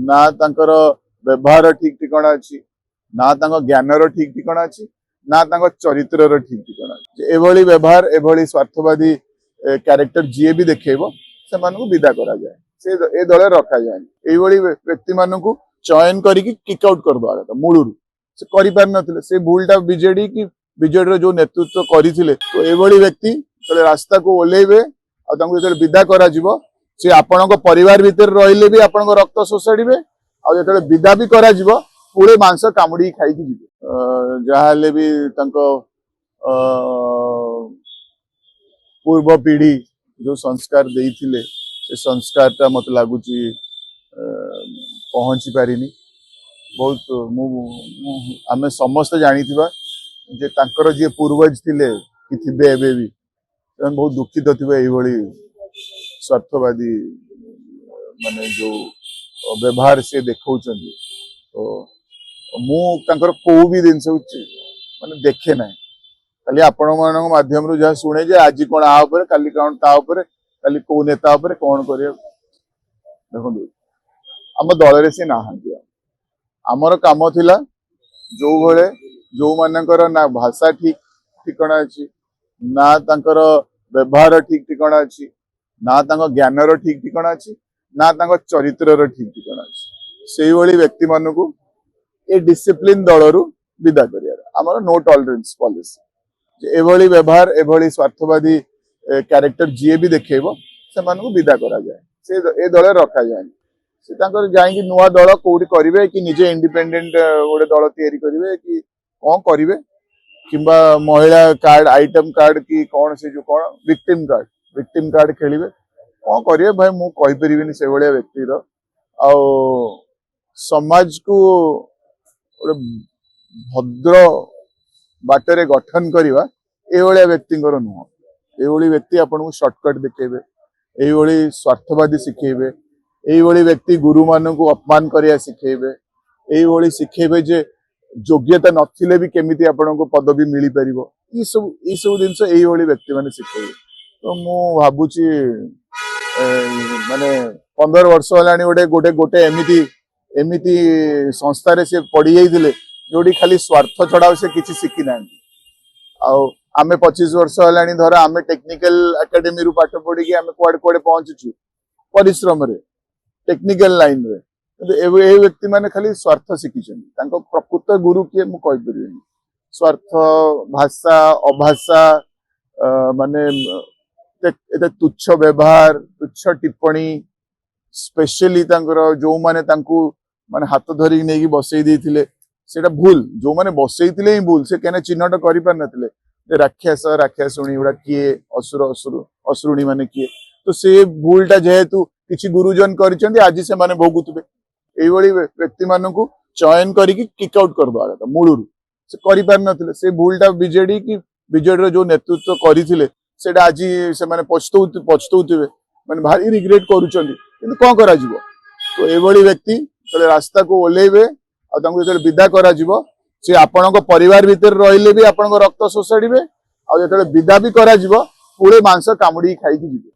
ना तांकर व्यवहार ठीक ठिकाना अच्छी ना तांको ज्ञानर ठीक ठिकाना अच्छी ना तांको चरित्रर ठीक ठिकाना अच्छी एभली व्यवहार एभली स्वार्थवादी क्यारेक्टर जी भी देखेबो से मानकु विदा करा जाए से ए दल रखा जाए एभली व्यक्ति मानकु चयन करिकि किक आउट कर दवा था मूलरू से करि पार नथिले से भूलटा बीजेडी की बीजेडी जो नेतृत्व करिथिले तो एभली व्यक्ति तले रास्ता को ओलेबे आ तांको जते विदा करा जिवो से आपणको परिवार भीतर रहिले भी आपणको रक्त शोषाड़िबे आ जते विदा भी करा जिवो पुरे मांस कामुडी खाइकी जिवो जहाले भी तांको पूर्व पीढ़ी जो संस्कार देइथिले से संस्कारटा मत लागुची पहुंची पारिनी बहुत आमे समस्त जानिथिबा जे तांकर जे पूर्वज थिले कि थिबे एबे भी बहुत दुखित थिबे एई भली स्वार्थवादी माने जो व्यवहार से देखौचंदी तो मु तांकर को भी दिन से माने देखे ना खाली आपण मानक माध्यम रु जहा सुने जे आज कोन आ ऊपर काली कोन ता ऊपर काली को नेता ऊपर कोन करे देखो हम दल रे से नाहंती आमर काम थिला जो भले जो मानकर ना भाषा ठीक ठिकाना अच्छी ना तांकर व्यवहार ठीक ठिकाना अच्छी ना तांको ज्ञानर ठीक ठिकाना अच्छी ना तांको चरित्रर ठीक ठिकाना अच्छी सेही भली व्यक्ति मानकु ए डिसिप्लिन दलरू विदा करियार आमर नो टॉलरेंस पॉलिसी एभली व्यवहार एभली स्वार्थवादी क्यारेक्टर जी भी देखेबो से मानकु विदा करा जाए से ए दल रखा जाए से तांकर जाई नुआ दल कोठी करिवे कि निजे इंडिपेंडेंट गोटे दल तैयारी करिवे कि कौन करिवे किंबा महिला कार्ड आइटम कार्ड की कौन से जो कौन विक्टिम कार्ड खेलिवे कौन करिवे भाई मु कहि परिबिनी से भलिया व्यक्ति रो आ समाज को गोटे भद्र बाटरे गठन करवा एभलिया व्यक्तिंकर नुह एभली व्यक्ति आपन को शॉर्टकट देखेबे एभली स्वार्थवादी शिखेबे एभली व्यक्ति गुरु मान को अपमान करिया शिखेबे एभली शिखेबे जे योग्यता नथिले भी केमिति आपन को पदवी मिली परिबो ई सब जिंस एभली व्यक्ति माने शिखेबे तो मु भाबुची माने 15 वर्ष हलानी गोटे गोटे एमिति संस्था रे से पड़ी जाइथिले जोडी खाली स्वार्थ छडाव से किछि शिखि नांती आमे 25 वर्ष हलानी धर आमे टेक्निकल एकेडमी रु पाठ पढ़ी कि आमे कुआडे कुआडे पहुंचुछु परिश्रम रे टेक्निकल लाइन रे किंतु ए व्यक्ति माने खाली स्वार्थ शिखिछन तांको प्रकृत गुरु किए मु कहि परिबिनी स्वार्थ भाषा अभाषा माने एते तुच्छ व्यवहार तुच्छ टिप्पणी स्पेशली तांकर जो माने तांको माने हाथ धरी नेकी बसई देथिले सेटा भूल जो माने बसई थिले ही भूल से केने चिन्हट करि पार नथिले राक्षसुणी गुड़ा किए असुरुणी माने किए तो से भूलटा जेहेतु किछि गुरुजन करिसेंती आज से माने भोगुतबे एभली व्यक्ति मानकु चयन करिकि किक आउट कर दवा था मूलरू से करि पार नथिले से भूलटा बीजेडी की बीजेडी जो नेतृत्व करिथिले सेटा आज से माने पछतौथिबे माने भारी रिग्रेट करूचंती किंतु कोन करा जिवो तो एभली व्यक्ति तले रास्ता को ओलेबे आ तांको जते विदा करा जिवो से आपणको परिवार भीतर रहिले भी आपणको रक्त शोषाड़िबे आ जते विदा भी करा जिवो पुरे मांस कामुडी खाइकी जिवो।